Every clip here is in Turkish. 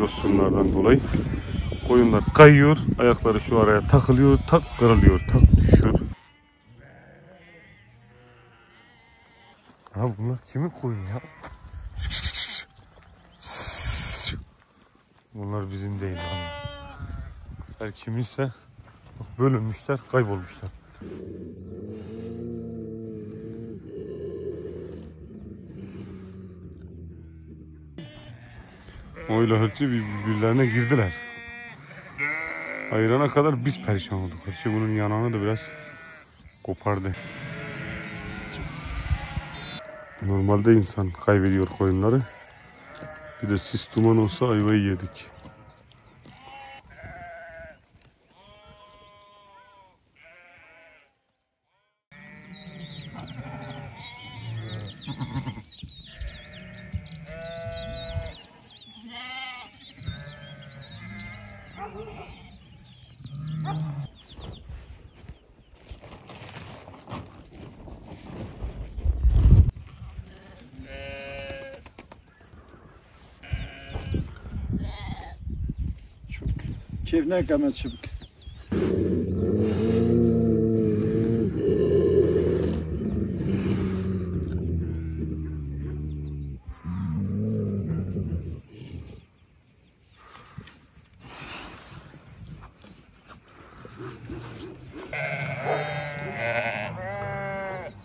yosunlardan dolayı. Koyunlar kayıyor, ayakları şu araya takılıyor, tak kırılıyor, tak düşüyor. Ha bunlar kimin koyunu ya? Bunlar bizim değil abi. Her kiminse bölünmüşler, kaybolmuşlar. Oyla hırçı birbirlerine girdiler. Ayırana kadar biz perişan olduk. Hırçı bunun yanağını da biraz kopardı. Normalde insan kaybediyor koyunları. Bir de sis duman olsa ayvayı yedik. Keyfine kamet çabuk.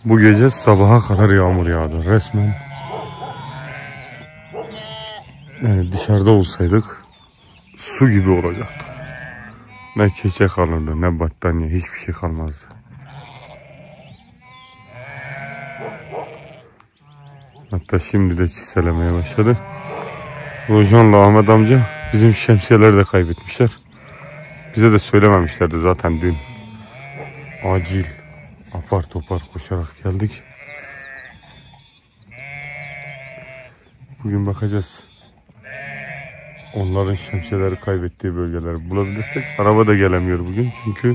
Bu gece sabaha kadar yağmur yağdı resmen. Yani dışarıda olsaydık su gibi olacaktı. Ne keçe kalırdı, ne battaniye, hiçbir şey kalmazdı. Hatta şimdi de çiselemeye başladı. Rojan'la Ahmet amca bizim şemsiyeleri de kaybetmişler. Bize de söylememişlerdi zaten dün. Acil apar topar koşarak geldik. Bugün bakacağız. Onların şemsiyeleri kaybettiği bölgeleri bulabilirsek. Araba da gelemiyor bugün çünkü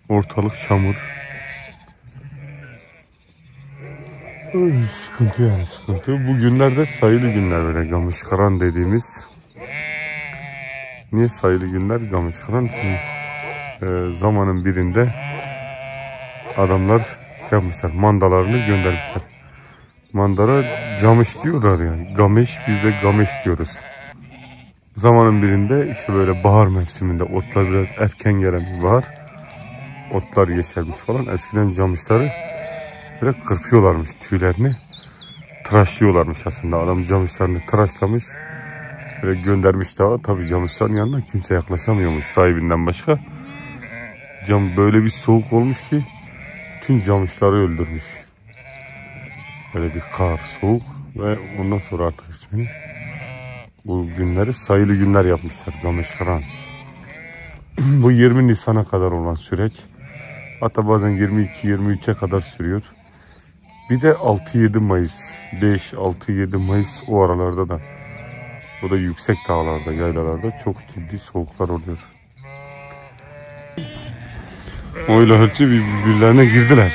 ortalık çamur. Sıkıntı yani sıkıntı. Bu günlerde sayılı günler böyle Gamışkıran dediğimiz. Niye sayılı günler Gamışkıran? Çünkü zamanın birinde adamlar yapmışlar, mandalarını göndermişler. Mandara camış diyorlar yani. Gamış, biz de gamış diyoruz. Zamanın birinde işte böyle bahar mevsiminde otlar biraz erken gelen bir bahar. Otlar yeşermiş falan. Eskiden camışları böyle kırpıyorlarmış tüylerini. Tıraşlıyorlarmış aslında. Adam camışlarını tıraşlamış. Böyle göndermiş daha. Tabii camışların yanına kimse yaklaşamıyormuş sahibinden başka. Cam böyle bir soğuk olmuş ki tüm camışları öldürmüş. Böyle bir kar, soğuk ve ondan sonra artık ismini bu günleri sayılı günler yapmışlar Gamışkıran. Bu 20 Nisan'a kadar olan süreç. Hatta bazen 22-23'e kadar sürüyor. Bir de 6-7 Mayıs, 5-6-7 Mayıs o aralarda da. O da yüksek dağlarda, yaylalarda çok ciddi soğuklar oluyor. Oyla hırçı birbirlerine girdiler.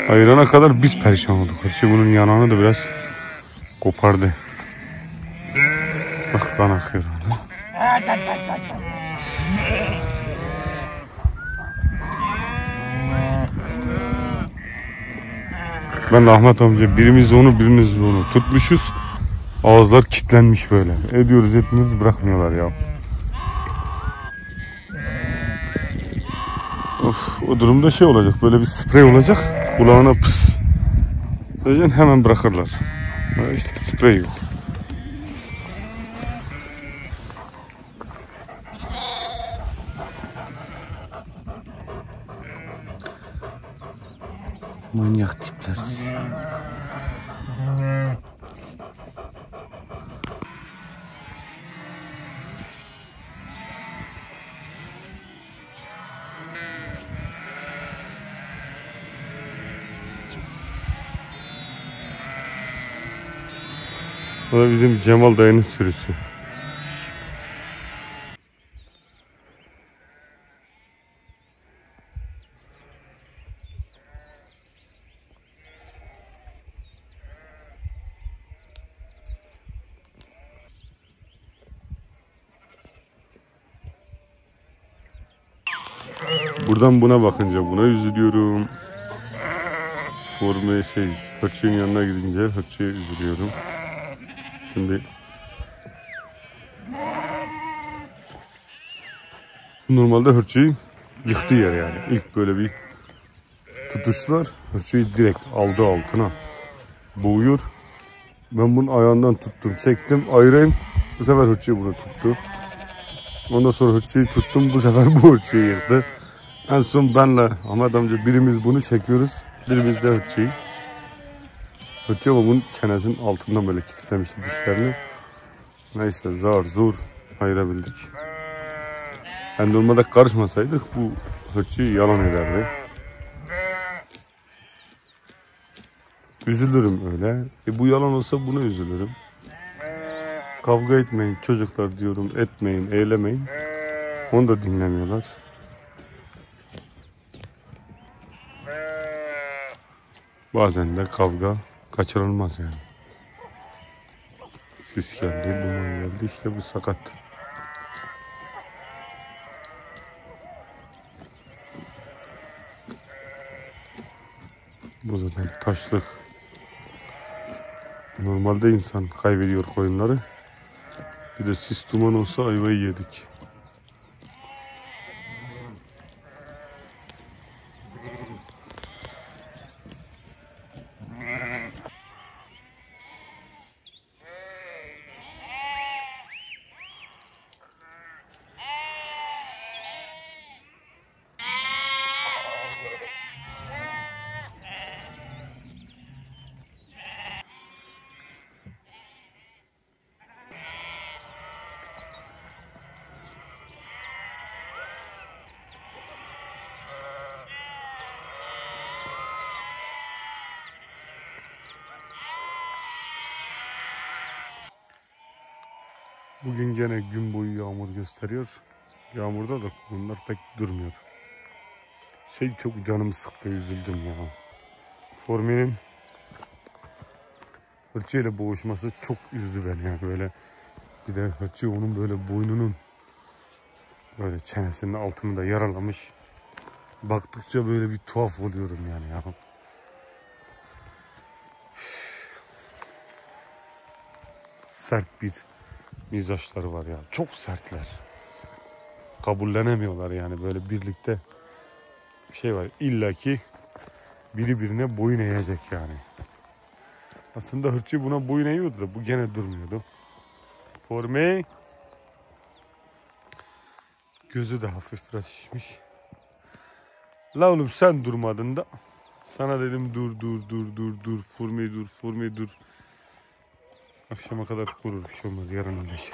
Ayırana kadar biz perişan olduk. Hırçı bunun yanağını da biraz kopardı. Bak kan akıyor. Ben Ahmet amca birimiz onu tutmuşuz. Ağızlar kilitlenmiş böyle. Ediyoruz etmiyoruz bırakmıyorlar ya. Of, o durumda şey olacak, böyle bir sprey olacak. Kulağına pıs. Böylece hemen bırakırlar. İşte sprey yok. Manyak tipler. Bu da bizim Cemal dayının sürüsü. Buradan buna bakınca buna üzülüyorum. Forme hırçının yanına gidince hırçıya üzülüyorum. Şimdi normalde hırçıyı yıktı yer yani. İlk böyle bir tutuşlar hırçıyı direkt aldı altına. Boğuyor. Ben bunun ayağından tuttum, çektim, ayırayım. Bu sefer hırçıyı bunu tuttu. Ondan sonra hırçıyı tuttum, bu sefer bu hırçıyı yıktı. En son benle Ahmet amca birimiz bunu çekiyoruz, birimiz de hırçıyı. Hırçı ama bunun çenesinin altından böyle kilitlemişti dişlerini. Neyse zar zor ayırabildik. Yani normalde karışmasaydık bu hırçıyı yalan ederdi. Üzülürüm öyle. Bu yalan olsa buna üzülürüm. Kavga etmeyin çocuklar diyorum, etmeyin, eylemeyin. Onu da dinlemiyorlar. Bazen de kavga kaçırılmaz yani. Sis geldi, duman geldi, işte bu sakat. Bu zaten taşlık. Normalde insan kaybediyor koyunları. Bir de sis duman olsa ayvayı yedik. Bugün gene gün boyu yağmur gösteriyor. Yağmurda da koyunlar pek durmuyor. Çok canımı sıktı, üzüldüm ya. Formi'nin hırçı ile boğuşması çok üzdü beni ya böyle. Bir de hırçı onun böyle boynunun böyle çenesinin altını da yaralamış. Baktıkça böyle bir tuhaf oluyorum yani ya. Sert bir mizaçları var ya. Çok sertler. Kabullenemiyorlar yani böyle birlikte var. İlla ki biri birine boyun eğecek yani. Aslında hırçı buna boyun eğiyordu da bu gene durmuyordu. Forme gözü de hafif biraz şişmiş. La oğlum sen durmadın da. Sana dedim dur. Forme dur. Akşama kadar kurur, bir şey olmaz, yarın ölecek.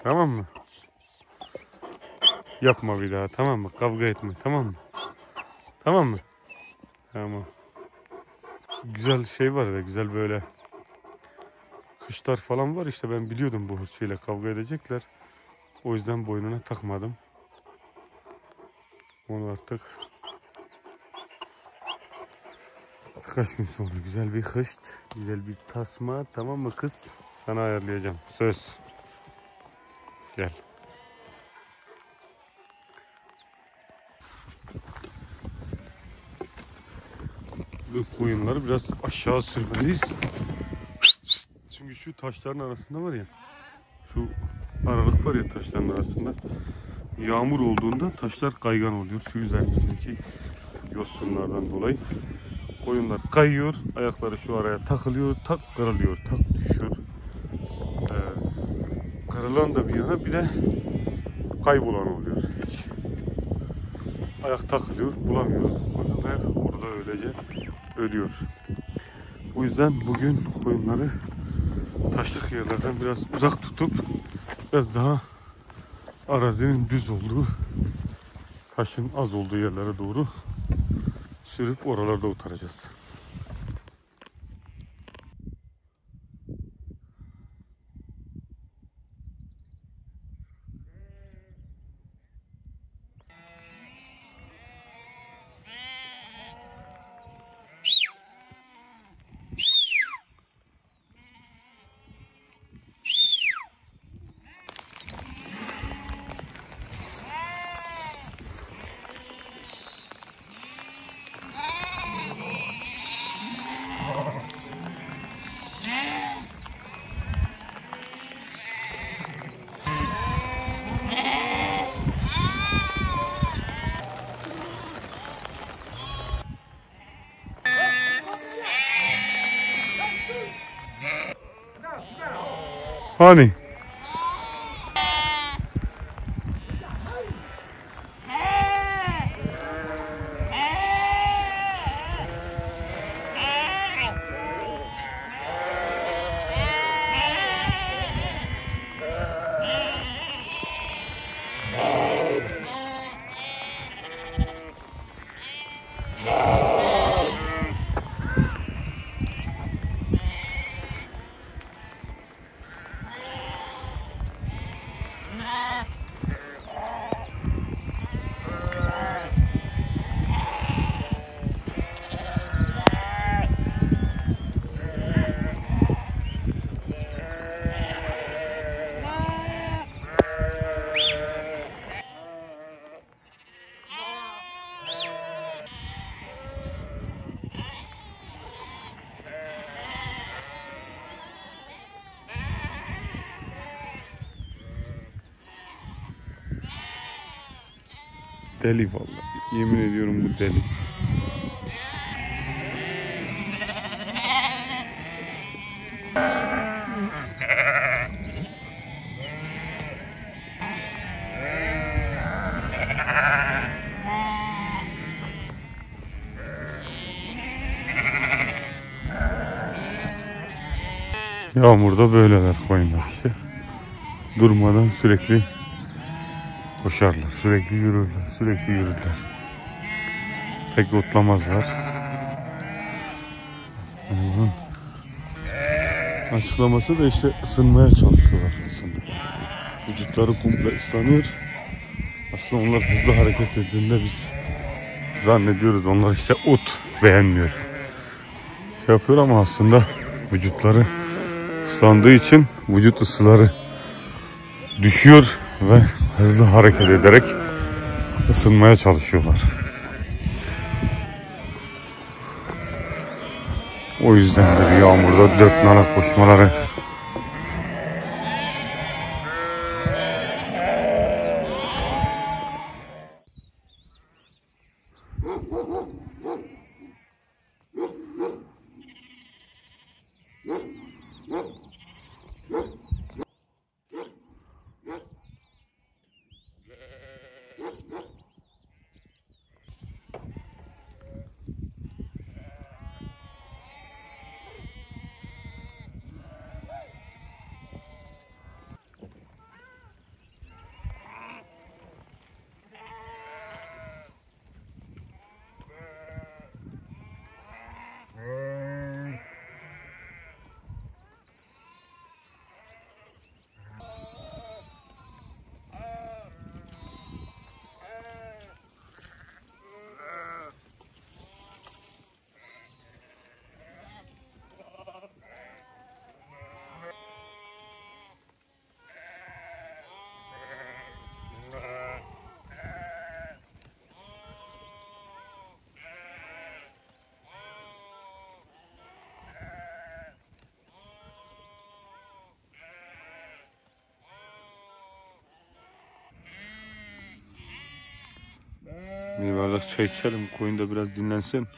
Tamam mı? Yapma bir daha, tamam mı? Kavga etme, tamam mı? Tamam mı? Tamam. Güzel var ya, güzel böyle kışlar falan var işte, ben biliyordum bu hırçıyla kavga edecekler. O yüzden boynuna takmadım. Onu artık birkaç gün sonra güzel bir hışt, güzel bir tasma, tamam mı kız? Sana ayarlayacağım, söz. Gel. Bu koyunları biraz aşağı sürmeliyiz. Çünkü şu taşların arasında var ya, şu aralık var ya taşların arasında. Yağmur olduğunda taşlar kaygan oluyor. Şu üzerindeki yosunlardan dolayı. Koyunlar kayıyor. Ayakları şu araya takılıyor. Tak kırılıyor. Tak düşüyor. Kırılan da bir yana, bir de kaybolan oluyor. Hiç ayak takılıyor. Bulamıyoruz. Ve orada öylece ölüyor. Bu yüzden bugün koyunları taşlık yerlerden biraz uzak tutup biraz daha arazinin düz olduğu, taşın az olduğu yerlere doğru sürüp oralarda oturacağız. Hani? Deli vallahi. Yemin ediyorum bu deli. Yağmurda böyleler koyunlar işte. Durmadan sürekli koşarlar, sürekli yürürler, sürekli yürürler. Pek otlamazlar. Onun açıklaması da işte ısınmaya çalışıyorlar aslında. Vücutları komple ıslanıyor. Aslında onlar hızlı hareket ettiğinde biz zannediyoruz onlar işte ot beğenmiyor. Şey yapıyor ama aslında vücutları ıslandığı için vücut ısıları düşüyor ve hızlı hareket ederek ısınmaya çalışıyorlar. O yüzdendir yağmurda dört nala koşmaları. Bir bardak çay içelim, koyun da biraz dinlensin.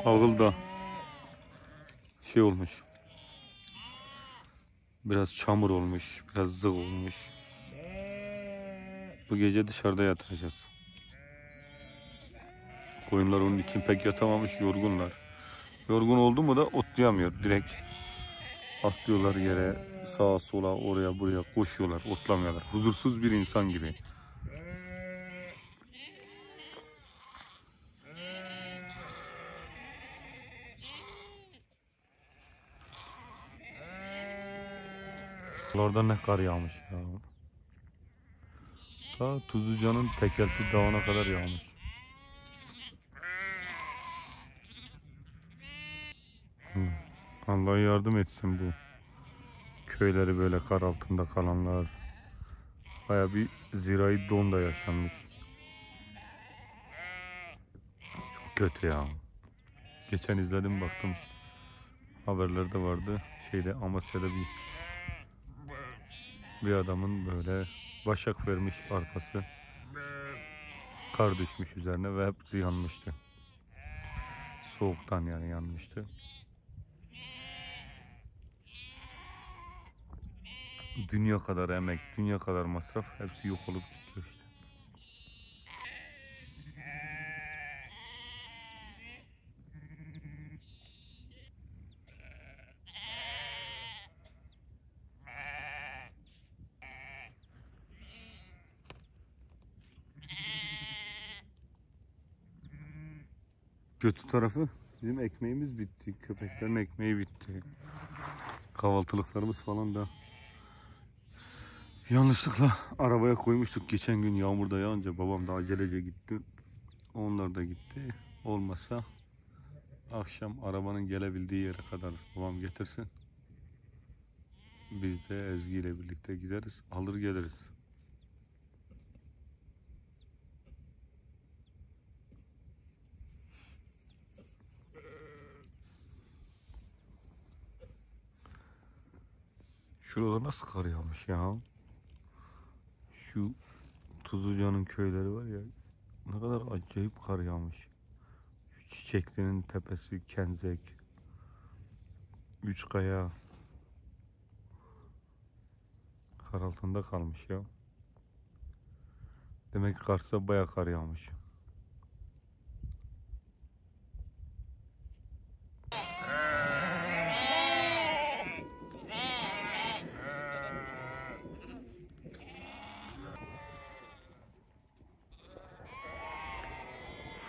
Ağıl da şey olmuş. Biraz çamur olmuş, biraz zık olmuş. Bu gece dışarıda yatıracağız. Koyunlar onun için pek yatamamış, yorgunlar. Yorgun oldu mu da otlayamıyor. Direkt atlıyorlar yere, sağa sola, oraya buraya koşuyorlar, otlamıyorlar. Huzursuz bir insan gibi. Oradan ne kar yağmış ya. Ta Tuzluca'nın Tekelti Dağı'na kadar yağmış. Allah yardım etsin bu köyleri böyle kar altında kalanlar. Baya bir zirai don da yaşanmış. Çok kötü ya. Geçen izledim baktım. Haberlerde vardı. Amasya'da bir adamın böyle başak vermiş arpası. Kar düşmüş üzerine ve hep yanmıştı. Soğuktan yani yanmıştı. Dünya kadar emek, dünya kadar masraf hepsi yok olup gidiyor işte. Kötü tarafı bizim ekmeğimiz bitti. Köpeklerin ekmeği bitti. Kahvaltılıklarımız falan da yanlışlıkla arabaya koymuştuk. Geçen gün yağmurda yağınca babam da acelece gitti. Onlar da gitti. Olmasa akşam arabanın gelebildiği yere kadar babam getirsin. Biz de Ezgi ile birlikte gideriz. Alır geliriz. Şurada nasıl kar yağmış ya? Şu Tuzluca'nın köyleri var ya, ne kadar acayip kar yağmış. Şu Çiçekli'nin tepesi, Kenzek, Üçkaya kar altında kalmış ya. Demek ki Kars'ta bayağı kar yağmış.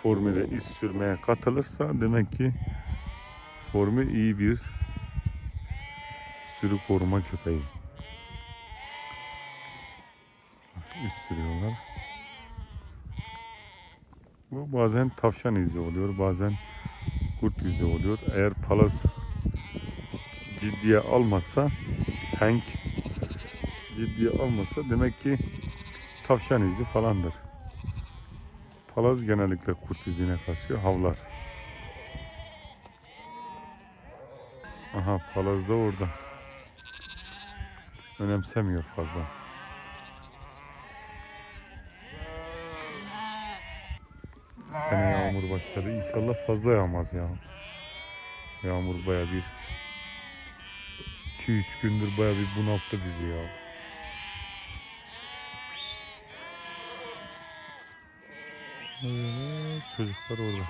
Formüle iz sürmeye katılırsa demek ki Formül iyi bir sürü koruma köpeği. İz sürüyorlar. Bu bazen tavşan izi oluyor, bazen kurt izi oluyor. Eğer palaz ciddiye almazsa, Hank ciddiye almazsa demek ki tavşan izi falandır. Palaz genellikle kurt izine karşı havlar. Aha, palaz da orada. Önemsemiyor fazla. Yine yağmur başladı. İnşallah fazla yağmaz ya. Yağmur baya bir 2-3 gündür baya bir bunalttı bizi ya. Evet, çocuklar orada.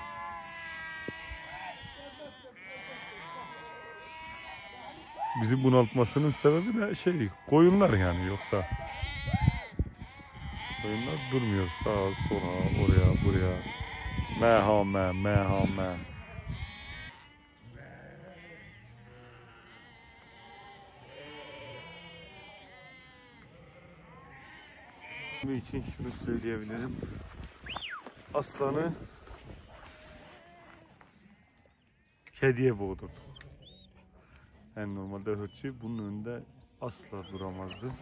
Bizi bunaltmasının sebebi de koyunlar yani, yoksa koyunlar durmuyor sağa sola, oraya buraya. Mehame mehame. Bunun için şunu söyleyebilirim. Aslanı kediye boğdurduk. Yani normalde hırçı bunun önünde asla duramazdı.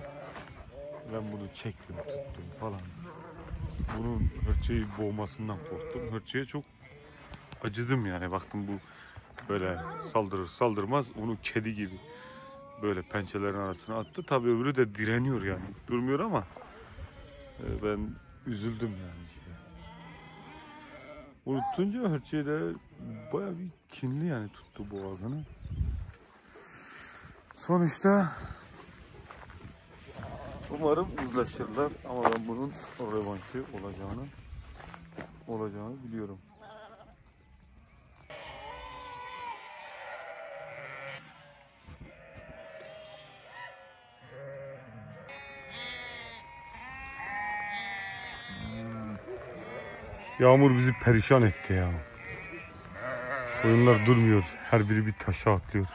Ben bunu çektim, tuttum falan. Bunun hırçıyı boğmasından korktum. Hırçıya çok acıdım yani. Baktım bu böyle saldırır saldırmaz onu kedi gibi böyle pençelerin arasına attı. Tabii öbürü de direniyor yani. Durmuyor ama ben üzüldüm yani. Bunu tutunca hırçıyı da bayağı bir kinli yani, tuttu boğazını. Sonuçta umarım uzlaşırlar ama ben bunun revanşı olacağını biliyorum. Yağmur bizi perişan etti ya. Koyunlar durmuyor. Her biri bir taşa atlıyor.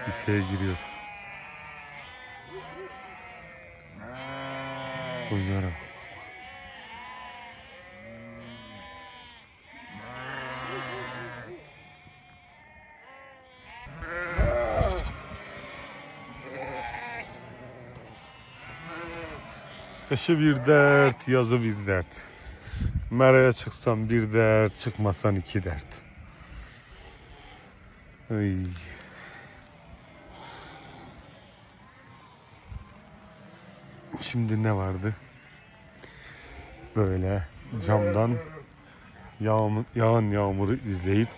Bir şeye giriyor. Koyunlara. Kışı bir dert, yazı bir dert. Meraya çıksan bir dert, çıkmasan iki dert. Ay. Şimdi ne vardı? Böyle camdan yağan yağmuru izleyip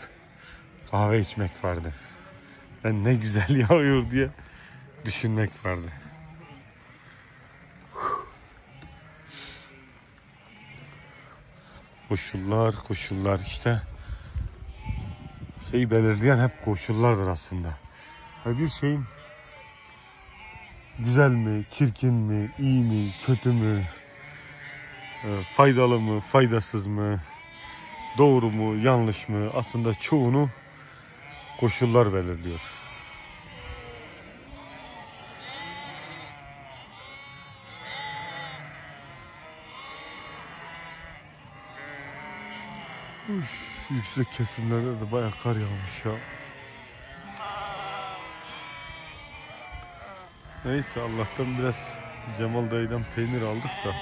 kahve içmek vardı. Ben ne güzel yağıyor diye düşünmek vardı. Koşullar işte. Şeyi belirleyen hep koşullardır aslında. Bir şeyin güzel mi, çirkin mi, iyi mi, kötü mü, faydalı mı, faydasız mı, doğru mu, yanlış mı, aslında çoğunu koşullar belirliyor. Yüksek kesimlerde de bayağı kar yağmış ya. Neyse, Allah'tan biraz Cemal dayıdan peynir aldık da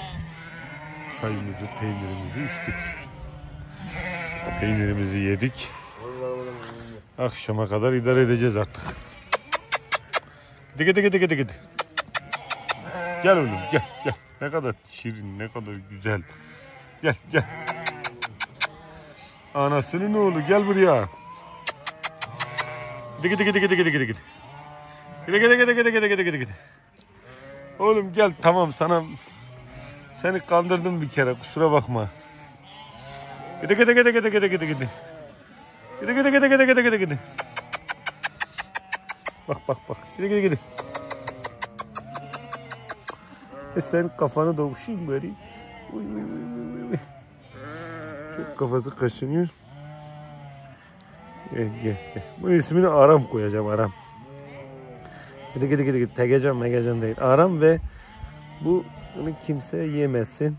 çayımızı, peynirimizi içtik. Peynirimizi yedik. Akşama kadar idare edeceğiz artık. Gidi. Gel oğlum, gel. Ne kadar şirin, ne kadar güzel. Gel. Anasının oğlu, gel buraya. Gidi. Gidi. Oğlum gel, tamam, seni kandırdım bir kere, kusura bakma. Gidi. Gidi. Bak. Gidi. Sen kafanı da okşayayım bari. Uy. Şu kafası kaşınıyor. Gel. Bunun ismini Aram koyacağım, Aram. Gidi. Tegecan değil. Aram ve bunu kimse yemesin.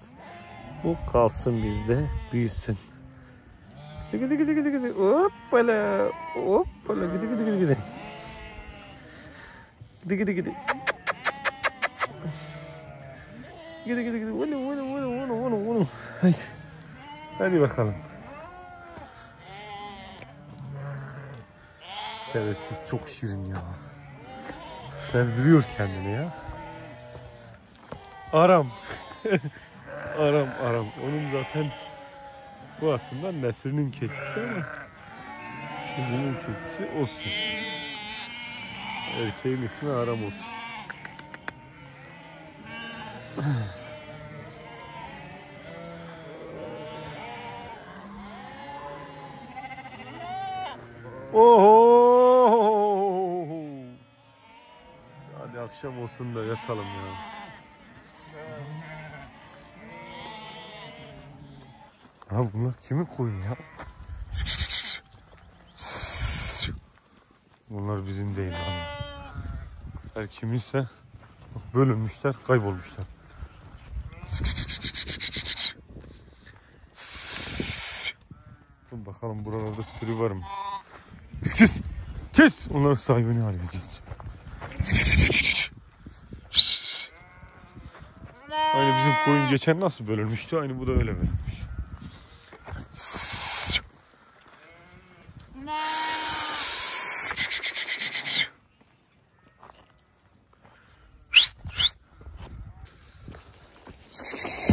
Bu kalsın bizde, büyüsün. Gidi. Hoppala. Gidi. Gidi. Vunu. Hadi bakalım. Şerefsiz çok şirin ya. Sevdiriyor kendini ya. Aram. Aram. Onun zaten bu aslında Nesrin'in keçisi ama kızının keçisi olsun. Erkeğin ismi Aram olsun. Oho! Hadi akşam olsun da yatalım ya. Ha, bunlar kimin koyun ya? Bunlar bizim değil abi. Her kiminse bak, bölünmüşler, kaybolmuşlar. Bakalım buralarda sürü var mı? Kes! Onların sahibini arayacağız. Aynı bizim koyun geçen nasıl bölünmüştü, aynı bu da öyle bölünmüş.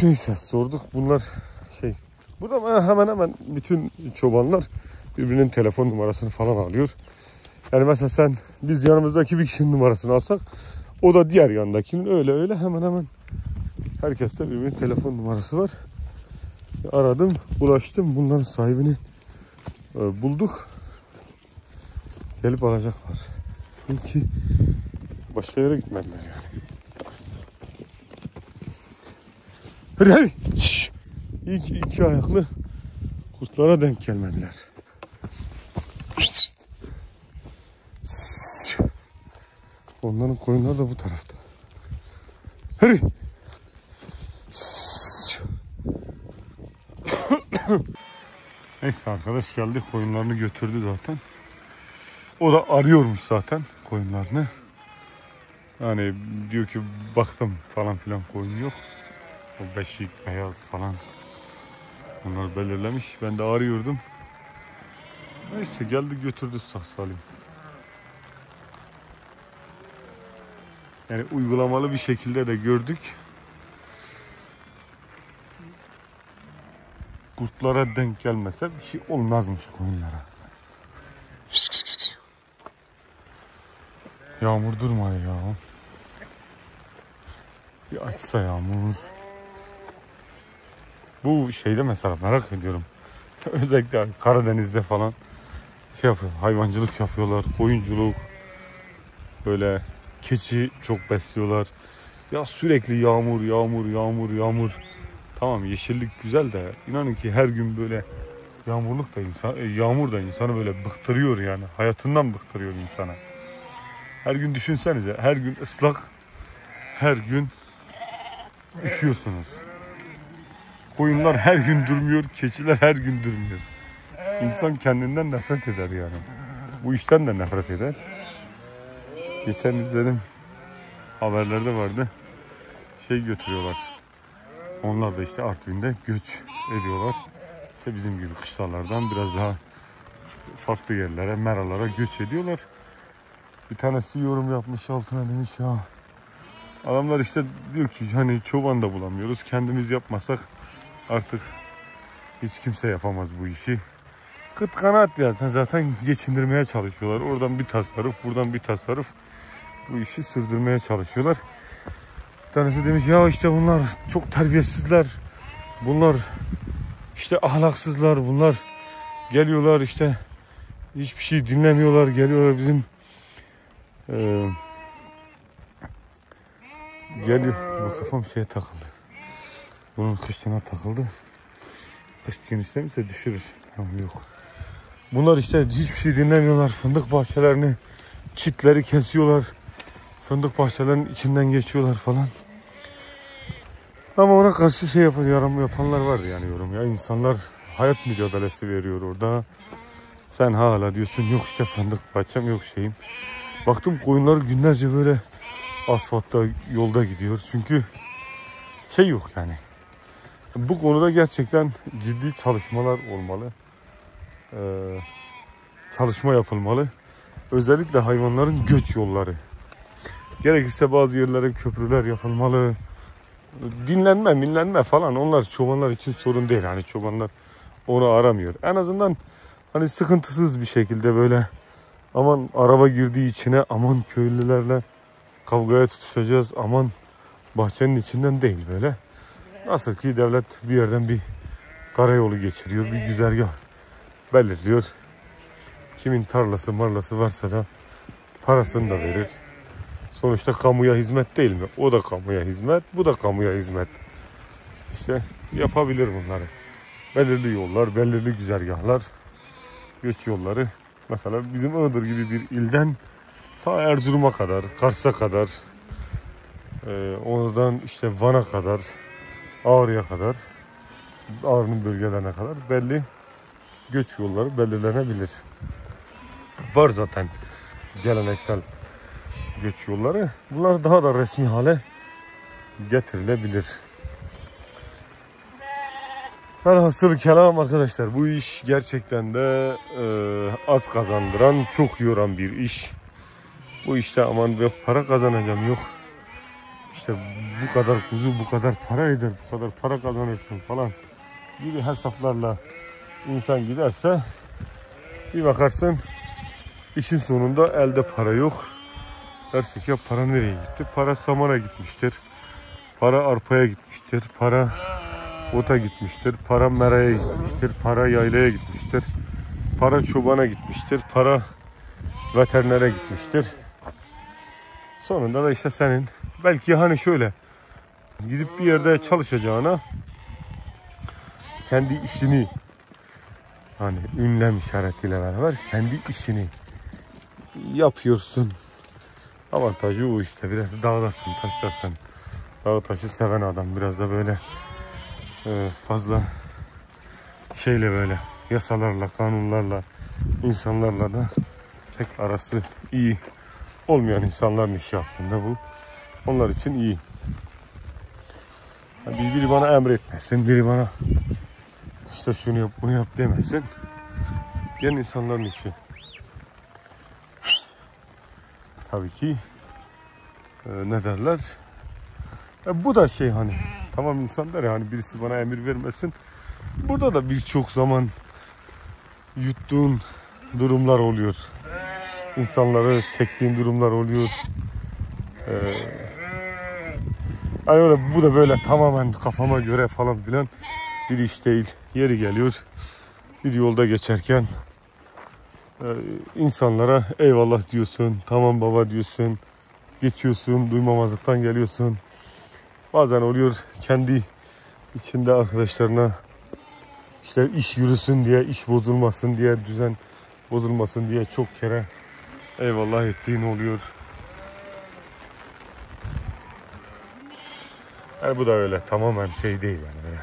Neyse, sorduk, bunlar burada hemen bütün çobanlar birbirinin telefon numarasını falan alıyor. Yani mesela biz yanımızdaki bir kişinin numarasını alsak, o da diğer yandakinin, öyle hemen herkeste birbirinin telefon numarası var. Aradım, ulaştım, bunların sahibini bulduk. Gelip alacaklar. Çünkü başka yere gitmediler yani. Hadi. Şşş. İki ayaklı kurtlara denk gelmediler. Onların koyunları da bu tarafta. Hadi. Neyse, arkadaş geldi, koyunlarını götürdü zaten. O da arıyormuş zaten koyunlarını. Yani diyor ki baktım falan filan, koyun yok. O beşik, beyaz falan. Onlar belirlemiş. Ben de arıyordum. Neyse, geldi götürdü sağ salim. Yani uygulamalı bir şekilde de gördük. Kurtlara denk gelmese bir şey olmazmış koyunlara. Yağmur durmadı ya. Bir açsa yağmur. Bu şeyde mesela merak ediyorum. Özellikle Karadeniz'de falan şey yapıyor, hayvancılık yapıyorlar, koyunculuk, böyle keçi çok besliyorlar. Ya sürekli yağmur, yağmur, yağmur, yağmur. Tamam, yeşillik güzel de inanın ki her gün böyle yağmurluk da yağmur da insanı böyle bıktırıyor yani. Hayatından bıktırıyor insana. Her gün düşünsenize, her gün ıslak, her gün üşüyorsunuz. Koyunlar her gün durmuyor, keçiler her gün durmuyor. İnsan kendinden nefret eder yani. Bu işten de nefret eder. Geçen izledim, haberlerde vardı. Şey götürüyorlar. Onlar da işte Artvin'de göç ediyorlar. İşte bizim gibi kışlalardan biraz daha farklı yerlere, meralara göç ediyorlar. Bir tanesi yorum yapmış altına, demiş ya adamlar işte diyor ki hani çoban da bulamıyoruz. Kendimiz yapmasak artık hiç kimse yapamaz bu işi. Kıt kanaat ya, zaten geçindirmeye çalışıyorlar. Oradan bir tasarruf, buradan bir tasarruf, bu işi sürdürmeye çalışıyorlar. Bir tanesi demiş ya işte bunlar çok terbiyesizler. Bunlar işte ahlaksızlar. Bunlar geliyorlar işte hiçbir şey dinlemiyorlar. Geliyorlar bizim geliyor. Bu kafam şeye takıldı. Bunun kışlığına takıldı. Kış genişlemişse düşürür. Yok. Bunlar işte hiçbir şey dinlemiyorlar. Fındık bahçelerini, çitleri kesiyorlar. Fındık bahçelerinin içinden geçiyorlar falan. Ama ona karşı şey yapanlar var yani yorum ya. İnsanlar hayat mücadelesi veriyor orada. Sen hala diyorsun yok işte fındık bahçem, yok şeyim. Baktım koyunlar günlerce böyle asfaltta, yolda gidiyor. Çünkü şey yok yani. Bu konuda gerçekten ciddi çalışmalar olmalı. Çalışma yapılmalı. Özellikle hayvanların göç yolları. Gerekirse bazı yerlere köprüler yapılmalı. Dinlenme falan, onlar çobanlar için sorun değil. Hani çobanlar onu aramıyor. En azından hani sıkıntısız bir şekilde böyle aman araba girdiği içine, aman köylülerle kavgaya tutuşacağız, aman bahçenin içinden değil böyle. Nasıl ki devlet bir yerden bir karayolu geçiriyor, bir güzergah belirliyor. Kimin tarlası marlası varsa da parasını da verir. Sonuçta kamuya hizmet değil mi? O da kamuya hizmet, bu da kamuya hizmet. İşte yapabilir bunları. Belirli yollar, belirli güzergahlar, göç yolları. Mesela bizim Iğdır gibi bir ilden ta Erzurum'a kadar, Kars'a kadar, oradan işte Van'a kadar, Ağrı'ya kadar, Ağrı'nın bölgelerine kadar belli göç yolları belirlenebilir. Var zaten geleneksel göç yolları. Bunlar daha da resmi hale getirilebilir. Velhasıl kelam arkadaşlar, bu iş gerçekten de az kazandıran, çok yoran bir iş. Bu işte aman yok para kazanacağım, yok işte bu kadar kuzu bu kadar para eder, bu kadar para kazanırsın falan gibi hesaplarla insan giderse bir bakarsın işin sonunda elde para yok. Dersek ya para nereye gitti? Para samana gitmiştir. Para arpaya gitmiştir. Para ota gitmiştir. Para meraya gitmiştir. Para yaylaya gitmiştir. Para çobana gitmiştir. Para veterinere gitmiştir. Sonunda da işte senin belki hani şöyle gidip bir yerde çalışacağına kendi işini, hani ünlem işaretiyle beraber kendi işini yapıyorsun. Avantajı o işte. Biraz dağdarsın, taşlarsın. Dağ taşı seven adam. Biraz da böyle fazla şeyle böyle yasalarla, kanunlarla, insanlarla da pek arası iyi olmayan insanların işi aslında bu. Onlar için iyi. Yani biri bana emretmesin, biri bana işte şunu yap, bunu yap demesin. Diğer insanların işi. Tabii ki ne derler? Bu da şey hani tamam insan der ya hani birisi bana emir vermesin. Burada da birçok zaman yuttuğun durumlar oluyor. İnsanları çektiğin durumlar oluyor. Hani öyle bu da böyle tamamen kafama göre falan filan bir iş değil. Yeri geliyor bir yolda geçerken insanlara eyvallah diyorsun, tamam baba diyorsun, geçiyorsun, duymamazlıktan geliyorsun. Bazen oluyor kendi içinde arkadaşlarına işte iş yürüsün diye, iş bozulmasın diye, düzen bozulmasın diye çok kere eyvallah ettiğin oluyor. Yani bu da öyle tamamen şey değil yani. Böyle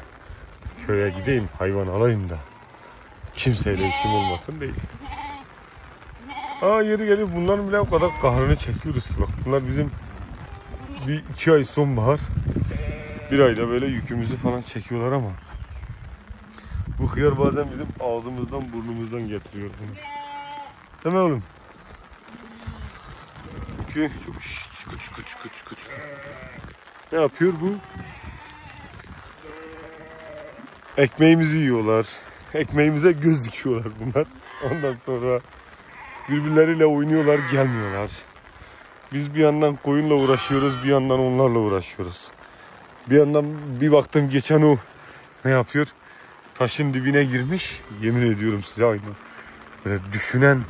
köye gideyim hayvan alayım da kimseyle işim olmasın değil. Yeri geliyor bunların bile o kadar kahrını çekiyoruz ki bak bunlar bizim bir 2 ay sonbahar, bir ayda böyle yükümüzü falan çekiyorlar ama bu hıyar bazen bizim ağzımızdan burnumuzdan getiriyor bunu. Değil mi oğlum? Çünkü küçük. Ne yapıyor bu? Ekmeğimizi yiyorlar. Ekmeğimize göz dikiyorlar bunlar. Ondan sonra birbirleriyle oynuyorlar, gelmiyorlar. Biz bir yandan koyunla uğraşıyoruz, bir yandan onlarla uğraşıyoruz. Bir yandan bir baktım geçen o ne yapıyor? Taşın dibine girmiş. Yemin ediyorum size aynı. Böyle düşünen,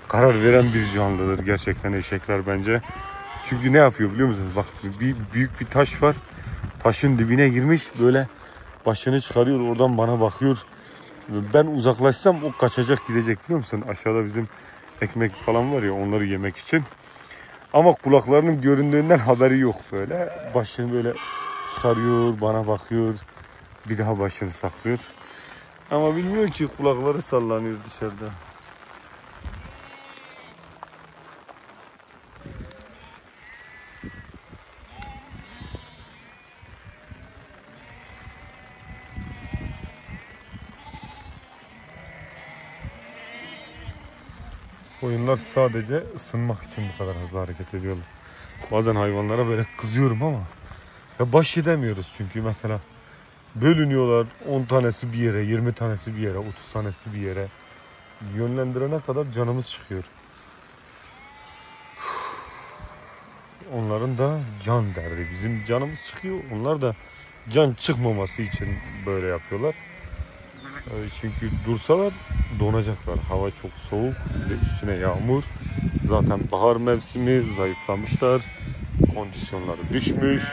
karar veren bir canlıdır gerçekten eşekler bence. Çünkü ne yapıyor biliyor musunuz? Bak büyük bir taş var. Taşın dibine girmiş böyle başını çıkarıyor oradan bana bakıyor. Ben uzaklaşsam o kaçacak gidecek biliyor musun? Aşağıda bizim ekmek falan var ya onları yemek için. Ama kulaklarının göründüğünden haberi yok böyle. Başını böyle çıkarıyor bana bakıyor. Bir daha başını saklıyor. Ama bilmiyor ki kulakları sallanıyor dışarıda. Koyunlar sadece ısınmak için bu kadar hızlı hareket ediyorlar. Bazen hayvanlara böyle kızıyorum ama ya baş edemiyoruz çünkü mesela bölünüyorlar 10 tanesi bir yere, 20 tanesi bir yere, 30 tanesi bir yere. Yönlendirene kadar canımız çıkıyor. Onların da can derdi. Bizim canımız çıkıyor. Onlar da can çıkmaması için böyle yapıyorlar. Çünkü dursalar donacaklar. Hava çok soğuk. Bir de üstüne yağmur. Zaten bahar mevsimi zayıflamışlar. Kondisyonları düşmüş.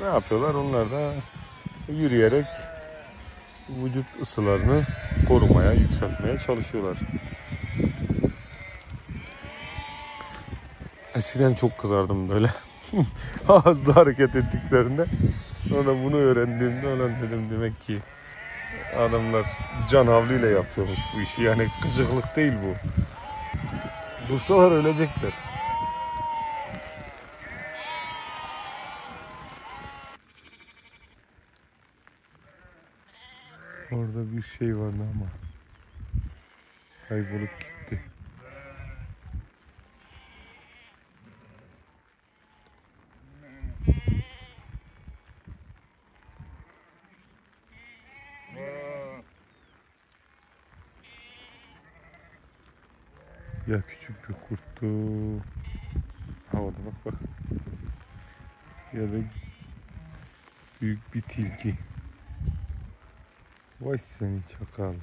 Ne yapıyorlar? Onlar da yürüyerek vücut ısılarını korumaya, yükseltmeye çalışıyorlar. Eskiden çok kızardım böyle. Hızlı hareket ettiklerinde. Sonra bunu öğrendiğimde olan dedim demek ki adamlar can havliyle yapıyormuş bu işi. Yani gıcıklık değil bu. Dursalar ölecekler. Orada bir şey vardı ama kaybolup gitti. Ya küçük bir kurttu. Havada bak. Ya da büyük bir tilki. Vay seni çakal.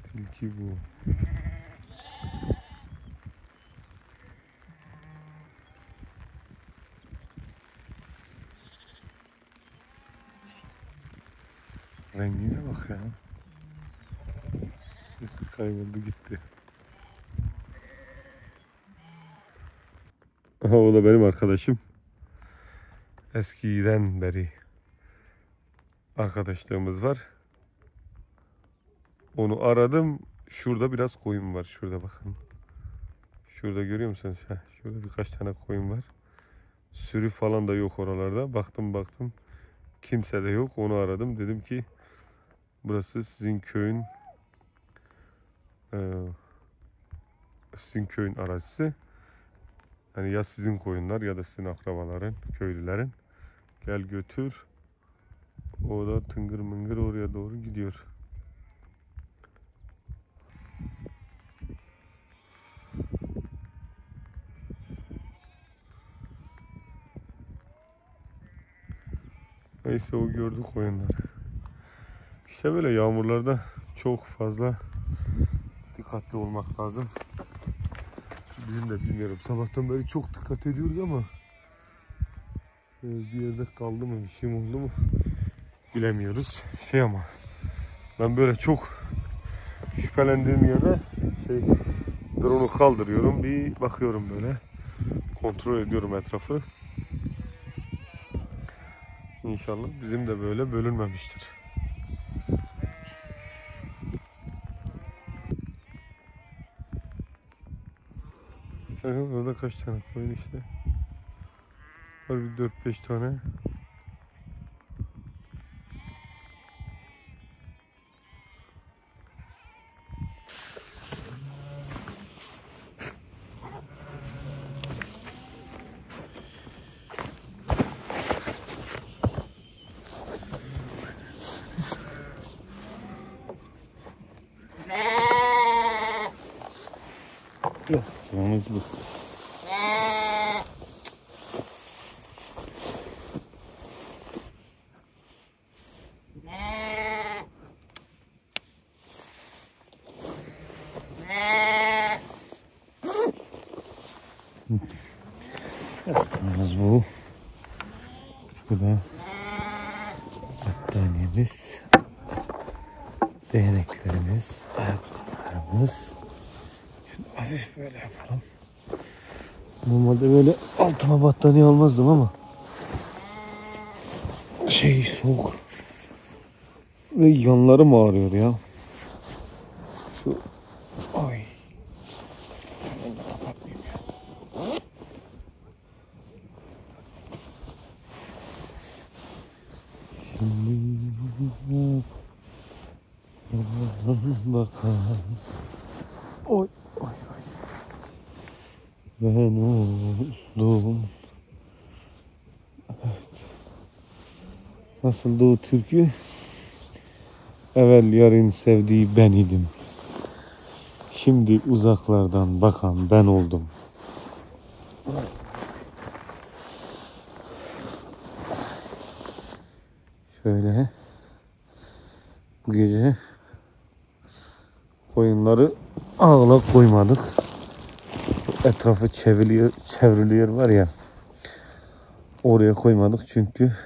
Tilki bu. Rengine bak ya. Nasıl kayboldu gitti. Aha, o da benim arkadaşım. Eskiden beri arkadaşlığımız var. Onu aradım. Şurada biraz koyun var. Şurada bakın. Şurada görüyor musunuz? Şurada birkaç tane koyun var. Sürü falan da yok oralarda. Baktım. Kimse de yok. Onu aradım. Dedim ki burası sizin köyün arazisi. Yani ya sizin koyunlar ya da sizin akrabaların, köylülerin. Gel götür. O da tıngır mıngır oraya doğru gidiyor. Neyse o gördü koyunları. İşte böyle yağmurlarda çok fazla dikkatli olmak lazım. Bizim de bilmiyorum. Sabahtan beri çok dikkat ediyoruz ama bir yerde kaldı mı, bir şey oldu mu bilemiyoruz. Ama ben böyle çok şüphelendiğim yerde drone'u kaldırıyorum, bir bakıyorum böyle, kontrol ediyorum etrafı. İnşallah bizim de böyle bölünmemiştir. Orada kaç tane koyun işte. Var bir 4-5 tane. Yastığımız bu. Yastığımız bu. Bu da battaniyemiz, değneklerimiz, ayakkabılarımız. Şunu hafif böyle yapalım. Normalde böyle altıma battaniye almazdım ama soğuk ve yanlarım ağrıyor ya. Şu ay. Şimdi bakalım. Oy oy oy. Ben oldum. Evet. Nasıldı o türkü? Evvel yarın sevdiği ben idim. Şimdi uzaklardan bakan ben oldum. Şöyle bu gece koyunları ağla koymadık. Etrafı çevriliyor var ya, oraya koymadık çünkü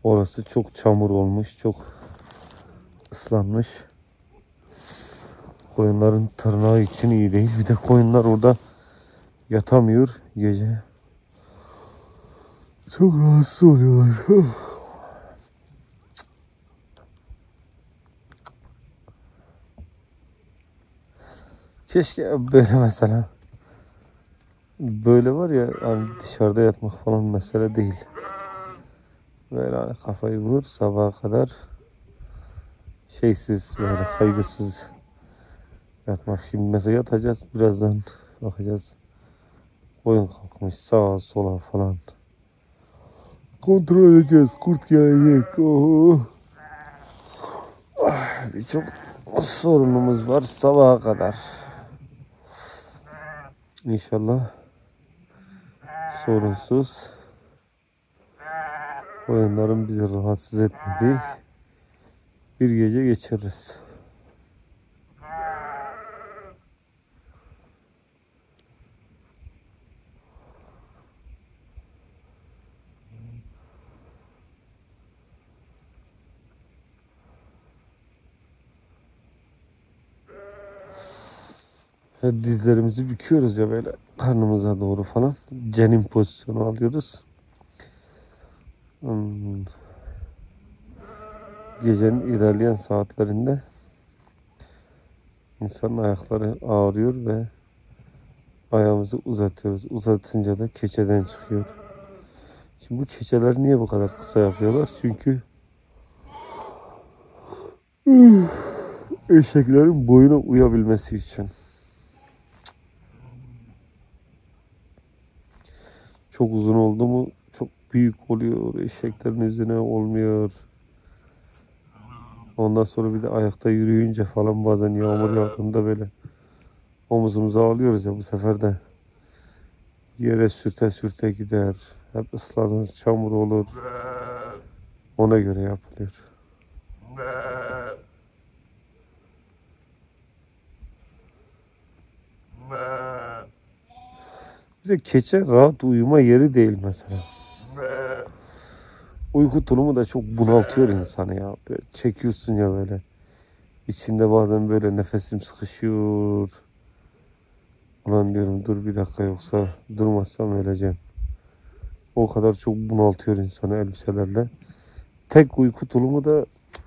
orası çok çamur olmuş, çok ıslanmış. Koyunların tırnağı için iyi değil. Bir de koyunlar orada yatamıyor gece. Çok rahatsız oluyorlar. Keşke böyle mesela, böyle var ya hani dışarıda yatmak falan mesele değil. Böyle hani kafayı vur sabaha kadar böyle kaygısız yatmak. Şimdi mesela yatacağız, birazdan bakacağız. Koyun kalkmış sağa sola falan. Kontrol edeceğiz. Kurt gelecek. Oh. Birçok sorunumuz var sabaha kadar. İnşallah sorunsuz, koyunların bizi rahatsız etmediği bir gece geçiririz. Dizlerimizi büküyoruz ya böyle karnımıza doğru falan. Cenin pozisyonu alıyoruz. Gecenin ilerleyen saatlerinde insanın ayakları ağrıyor ve ayağımızı uzatıyoruz. Uzatınca da keçeden çıkıyor. Şimdi bu keçeler niye bu kadar kısa yapıyorlar? Çünkü eşeklerin boyuna uyabilmesi için. Çok uzun oldu mu çok büyük oluyor. Eşeklerin üzerine olmuyor. Ondan sonra bir de ayakta yürüyünce falan bazen yağmur yağdığında böyle omuzumuza alıyoruz ya, bu sefer de yere sürte sürte gider. Hep ıslanır, çamur olur. Ona göre yapılıyor. Bir de keçe rahat uyuma yeri değil mesela. Uyku tulumu da çok bunaltıyor insanı ya. Böyle çekiyorsun ya böyle. İçinde bazen böyle nefesim sıkışıyor. Ulan diyorum dur bir dakika yoksa durmazsam öleceğim. O kadar çok bunaltıyor insanı elbiselerle. Tek uyku tulumu da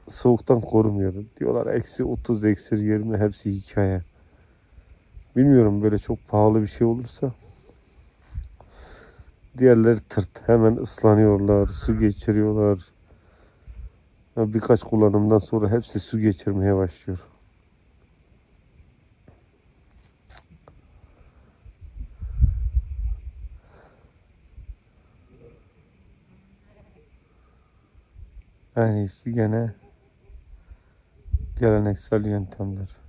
soğuktan korumuyor. Diyorlar -30, -20 hepsi hikaye. Bilmiyorum böyle çok pahalı bir şey olursa. Diğerleri tırt. Hemen ıslanıyorlar, su geçiriyorlar. Birkaç kullanımdan sonra hepsi su geçirmeye başlıyor. En iyisi gene geleneksel yöntemler.